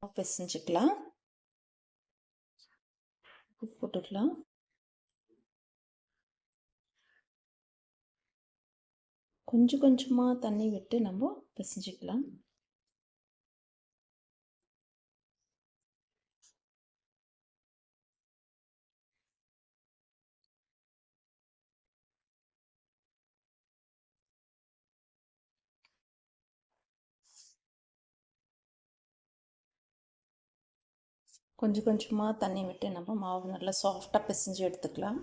பிசைஞ்சுக்கலாம். உப்பு போட்டுக்கலாம். கொஞ்சம் கொஞ்சமாக தண்ணி விட்டு நம்ம பிசைஞ்சுக்கலாம். கொஞ்சம் கொஞ்சமாக தண்ணி விட்டு நம்ம மாவு நல்லா சாஃப்டாக பிசைஞ்சு எடுத்துக்கலாம்.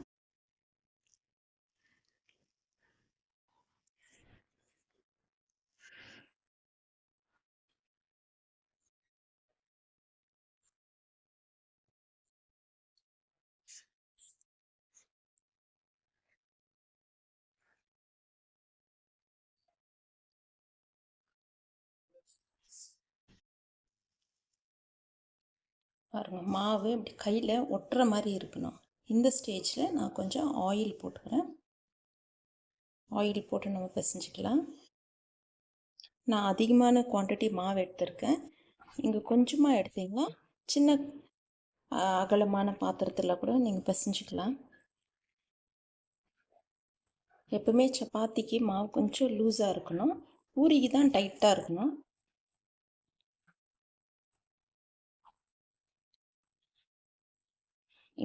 பாருங்கள், மாவு இப்படி கையில் ஒட்டுற மாதிரி இருக்கணும். இந்த ஸ்டேஜில் நான் கொஞ்சம் ஆயில் போட்டுக்கிறேன். ஆயில் போட்டு நம்ம பிசைஞ்சிக்கலாம். நான் அதிகமான குவான்டிட்டி மாவு எடுத்திருக்கேன். இங்கே கொஞ்சமாக எடுத்தீங்கன்னா சின்ன அகலமான பாத்திரத்தில் கூட நீங்கள் பிசைஞ்சிக்கலாம். எப்பவுமே சப்பாத்திக்கு மாவு கொஞ்சம் லூஸாக இருக்கணும். பூரிக்கு தான் டைட்டாக இருக்கணும்.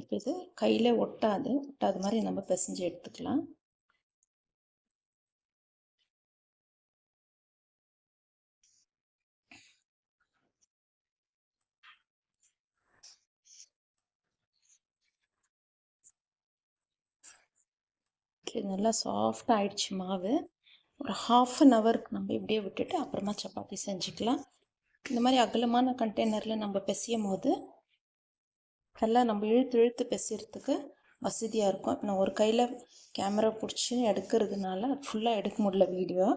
இப்போ இது கையில் ஒட்டாத மாதிரி நம்ம பிசைஞ்சு எடுத்துக்கலாம். இது நல்லா சாஃப்டாக ஆயிடுச்சு மாவு. ஒரு ½ நம்ம இப்படியே விட்டுட்டு அப்புறமா சப்பாத்தி செஞ்சுக்கலாம். இந்த மாதிரி அகலமான கண்டெய்னரில் நம்ம பிசையும் போது நல்லா நம்ம இழுத்து இழுத்து பிசைறதுக்கு வசதியாக இருக்கும். நான் ஒரு கையில் கேமரா பிடிச்சி எடுக்கிறதுனால ஃபுல்லாக எடுக்க முடியல வீடியோ.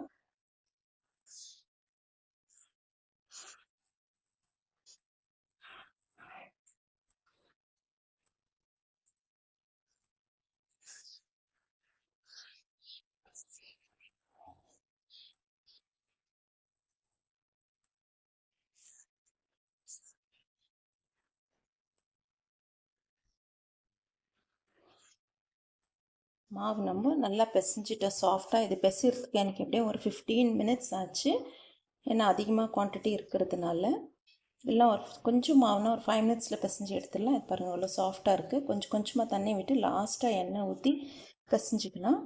மாவு நம்ம நல்லா பிசைஞ்சிட்டோம் சாஃப்டாக. இது பிசைறதுக்கு எனக்கு எப்படியே ஒரு 15 மினிட்ஸ் ஆச்சு. ஏன்னா அதிகமாக குவான்டிட்டி இருக்கிறதுனால. இல்லை ஒரு கொஞ்சம் மாவுனா ஒரு 5 மினிட்ஸில் பிசைஞ்சு எடுத்துடலாம். இது பாருங்கள் அவ்வளோ சாஃப்டாக இருக்குது. கொஞ்சம் கொஞ்சமாக தண்ணி விட்டு லாஸ்ட்டாக எண்ணெய் ஊற்றி பிசைஞ்சிக்கலாம்.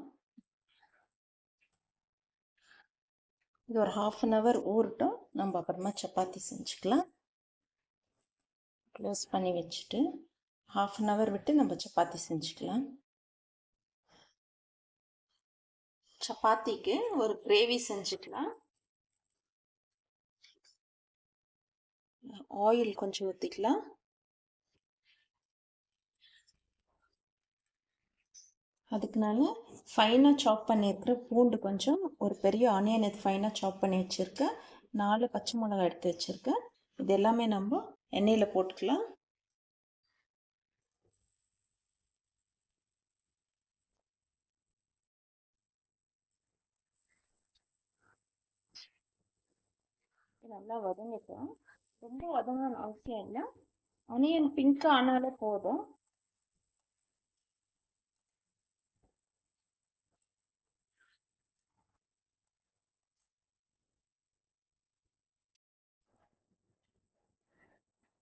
இது ஒரு ½ ஊறட்டும். நம்ம அப்புறமா சப்பாத்தி செஞ்சுக்கலாம். க்ளோஸ் பண்ணி வச்சுட்டு ½ விட்டு நம்ம சப்பாத்தி செஞ்சுக்கலாம். சப்பாத்திக்கு ஒரு கிரேவி செஞ்சுக்கலாம். ஆயில் கொஞ்சம் ஊற்றிக்கலாம். அதுக்குனால ஃபைனாக சாப் பண்ணியிருக்கிற பூண்டு கொஞ்சம், ஒரு பெரிய ஆனியன் இது ஃபைனாக சாப் பண்ணி வச்சுருக்கேன், 4 பச்சை மிளகாய் எடுத்து வச்சுருக்கேன். இது எல்லாமே நம்ம எண்ணெயில் போட்டுக்கலாம். நல்லா வதங்கிட்டோம். ரொம்ப வதங்கணும்னு அவசியம் இல்லை. ஆனியன் பிங்க் ஆனாலே போதும்.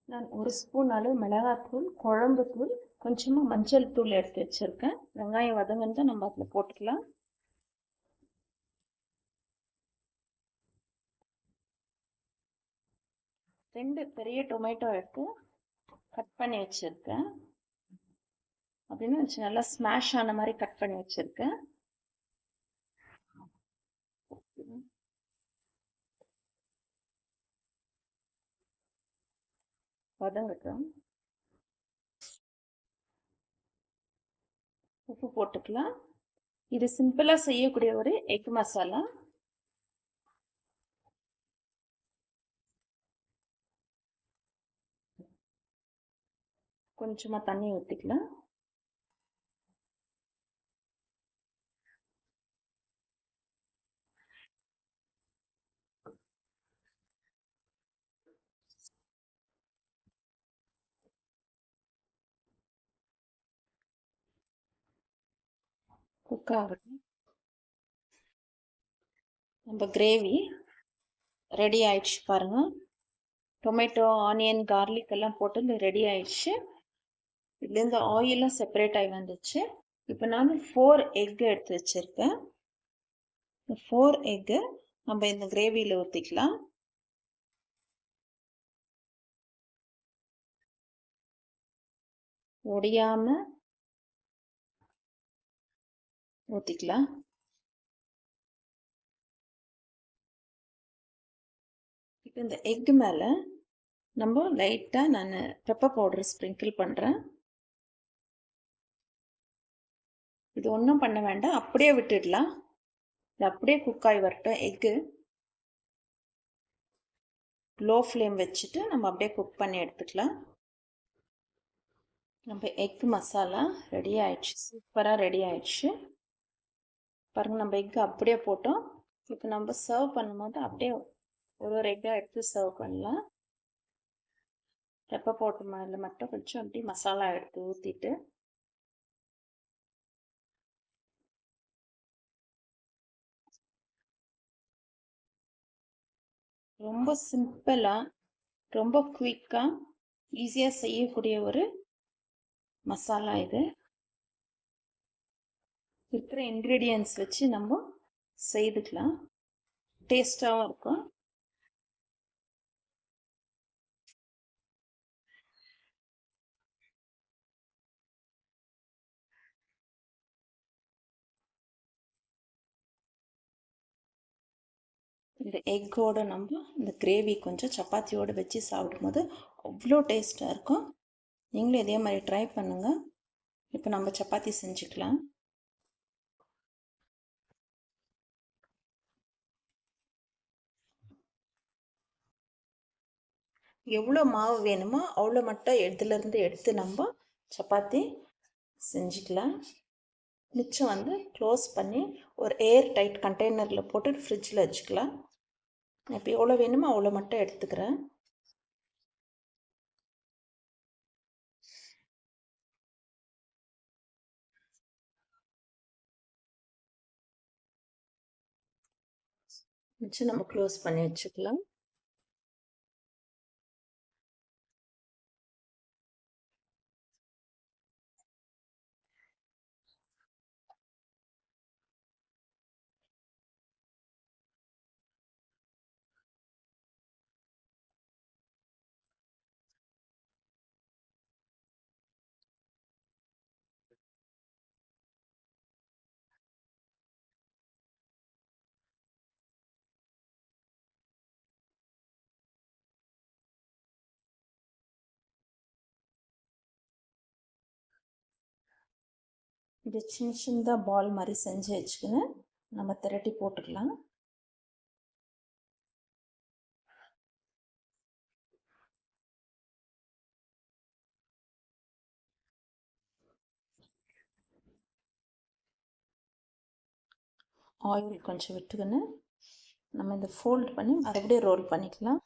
நான் 1 ஸ்பூன் அளவு மிளகாத்தூள், குழம்பு தூள், கொஞ்சமாக மஞ்சள் தூள் எடுத்து வச்சுருக்கேன். வெங்காயம் வதங்கன்னு நம்ம அதில் போட்டுக்கலாம். ரெண்டு பெரிய டொமேட்டோ எடுத்து கட் பண்ணி வச்சுருக்கேன். அப்படின்னு நல்லா ஸ்மாஷ் ஆன மாதிரி கட் பண்ணி வச்சுருக்கேன். வதங்கட்டும். உப்பு போட்டுக்கலாம். இது சிம்பிளாக செய்யக்கூடிய ஒரு எக் மசாலா. கொஞ்சமாக தண்ணி ஊற்றிக்கலாம். குக் ஆகட்டும். நம்ம கிரேவி ரெடி ஆயிடுச்சு பாருங்கள். டொமேட்டோ, ஆனியன், கார்லிக் எல்லாம் போட்டு ரெடி ஆயிடுச்சு. இதுலேருந்து ஆயிலும் செப்பரேட் ஆகி வந்துச்சு. இப்போ நான் 4 எக் எடுத்து வச்சுருக்கேன். 4 எக்கு நம்ம இந்த கிரேவியில் ஊற்றிக்கலாம். ஒடியாமல் ஊற்றிக்கலாம். இப்போ இந்த எக்கு மேலே நம்ம லைட்டாக நான் பெப்பர் பவுடர் ஸ்ப்ரிங்கிள் பண்ணுறேன். இது ஒன்றும் பண்ண வேண்டாம், அப்படியே விட்டுடலாம். இது அப்படியே குக் ஆகி வரட்டும். எக்கு லோ ஃப்ளேம் வச்சுட்டு நம்ம அப்படியே குக் பண்ணி எடுத்துக்கலாம். நம்ம எக் மசாலா ரெடி ஆயிடுச்சு, சூப்பராக ரெடி ஆயிடுச்சு பாருங்கள். நம்ம எக்கு அப்படியே போட்டோம். இப்போ நம்ம சர்வ் பண்ணும்போது அப்படியே ஒரு எக்காக எடுத்து சர்வ் பண்ணலாம். பெப்பர் பவுடர் மேலே மட்டும் கொஞ்சம் அப்படி மசாலா எடுத்து ஊற்றிட்டு ரொம்ப சிம்பிளாக, ரொம்ப குயிக்காக, ஈஸியாக செய்யக்கூடிய ஒரு மசாலா இது. இருக்கிற இன்க்ரீடியன்ட்ஸ் வச்சு நம்ம செய்துக்கலாம். டேஸ்ட்டாகவும் இருக்கும். இந்த எக்கோடு நம்ம இந்த கிரேவி கொஞ்சம் சப்பாத்தியோடு வச்சு சாப்பிடும்போது அவ்வளோ டேஸ்ட்டாக இருக்கும். நீங்களும் இதே மாதிரி ட்ரை பண்ணுங்கள். இப்போ நம்ம சப்பாத்தி செஞ்சுக்கலாம். எவ்வளோ மாவு வேணுமோ அவ்வளோ மட்டும் இதிலேருந்து எடுத்து நம்ம சப்பாத்தி செஞ்சுக்கலாம். மிச்சம் வந்து க்ளோஸ் பண்ணி ஒரு ஏர் டைட் கண்டெய்னரில் போட்டு ஃப்ரிட்ஜில் வச்சுக்கலாம். இப்போ எவ்வளோ வேணுமோ அவ்வளோ மட்டும் எடுத்துக்கிறேன். வச்சு நம்ம க்ளோஸ் பண்ணி வச்சுக்கலாம். இது சின்ன சின்னதாக பால் மாதிரி செஞ்சு வச்சுக்கின்னு நம்ம திரட்டி போட்டுக்கலாம். ஆயில் கொஞ்சம் விட்டுக்கின்னு நம்ம இந்த ஃபோல்ட் பண்ணி மறுபடியும் ரோல் பண்ணிக்கலாம்.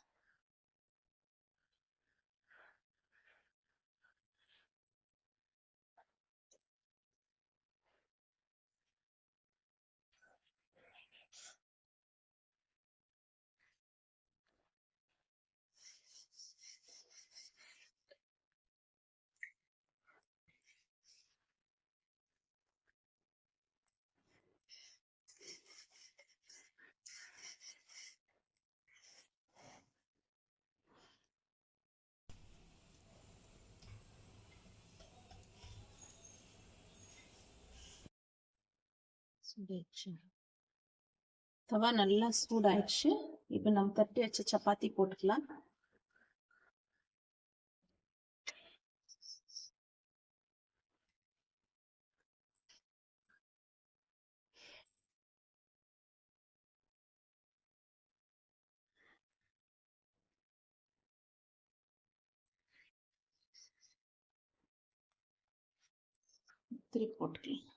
சூடாயிடுச்சு, தவா நல்லா சூடாயிடுச்சு. இப்போ நம்ம தட்டி வச்ச சப்பாத்தி போட்டுக்கலாம். திருப்பி போட்டுக்கலாம்.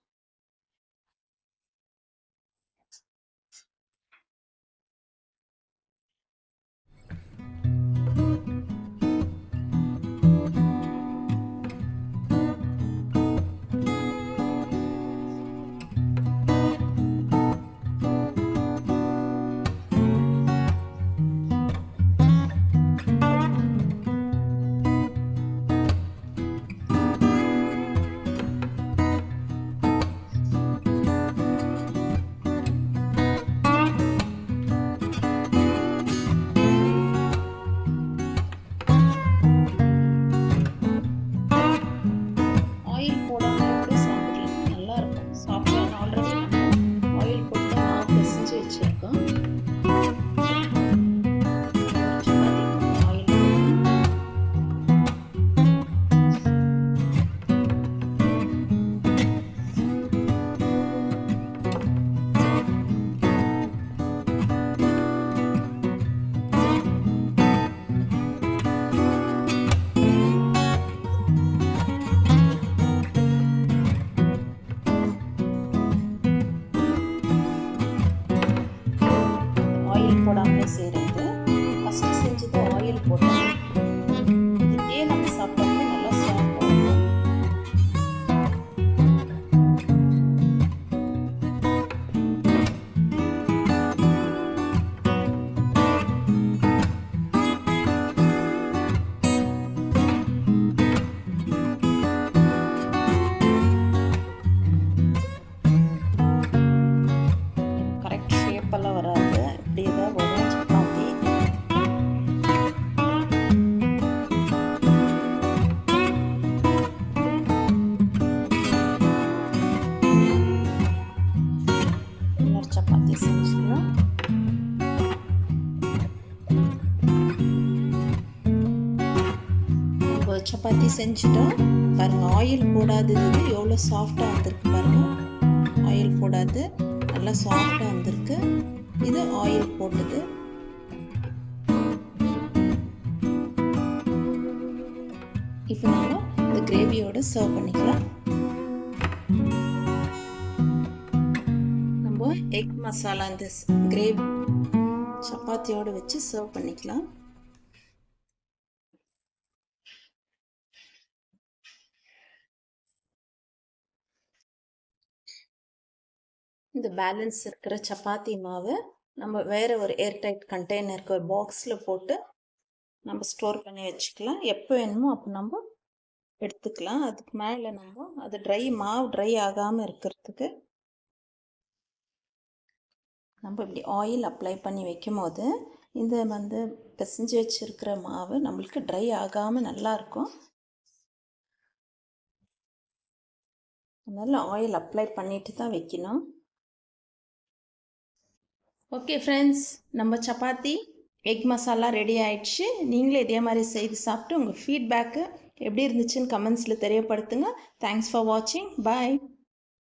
சப்பாத்தி செஞ்சுட்டோம் பாருங்கள். ஆயில் போடாதது எவ்வளோ சாஃப்டாக வந்திருக்கு பாருங்கள். ஆயில் போடாது நல்லா சாஃப்டாக வந்திருக்கு. இது ஆயில் போட்டது. இப்போ நம்ம இந்த கிரேவியோட சர்வ் பண்ணிக்கலாம். நம்ம எக் மசாலா இந்த கிரேவி சப்பாத்தியோடு வச்சு சர்வ் பண்ணிக்கலாம். இந்த பேலன்ஸ் இருக்கிற சப்பாத்தி மாவை நம்ம வேறு ஒரு ஏர்டைட் கண்டெய்னருக்கு ஒரு பாக்ஸில் போட்டு நம்ம ஸ்டோர் பண்ணி வச்சுக்கலாம். எப்போ வேணுமோ அப்போ நம்ம எடுத்துக்கலாம். அதுக்கு மேலே நம்ம அது மாவு ட்ரை ஆகாமல் இருக்கிறதுக்கு நம்ம இப்படி ஆயில் அப்ளை பண்ணி வைக்கும் போது இந்த பிசைஞ்சு வச்சுருக்கிற மாவு நம்மளுக்கு ட்ரை ஆகாமல் நல்லாயிருக்கும். அதனால் ஆயில் அப்ளை பண்ணிட்டு தான் வைக்கணும். ஓகே ஃப்ரெண்ட்ஸ், நம்ம சப்பாத்தி எக் மசாலா ரெடி ஆயிடுச்சு. நீங்களே இதே மாதிரி செய்து சாப்பிட்டு உங்கள் ஃபீட்பேக்கு எப்படி இருந்துச்சுன்னு கமெண்ட்ஸில் தெரியப்படுத்துங்க. தேங்க்ஸ் ஃபார் வாட்சிங். பாய்.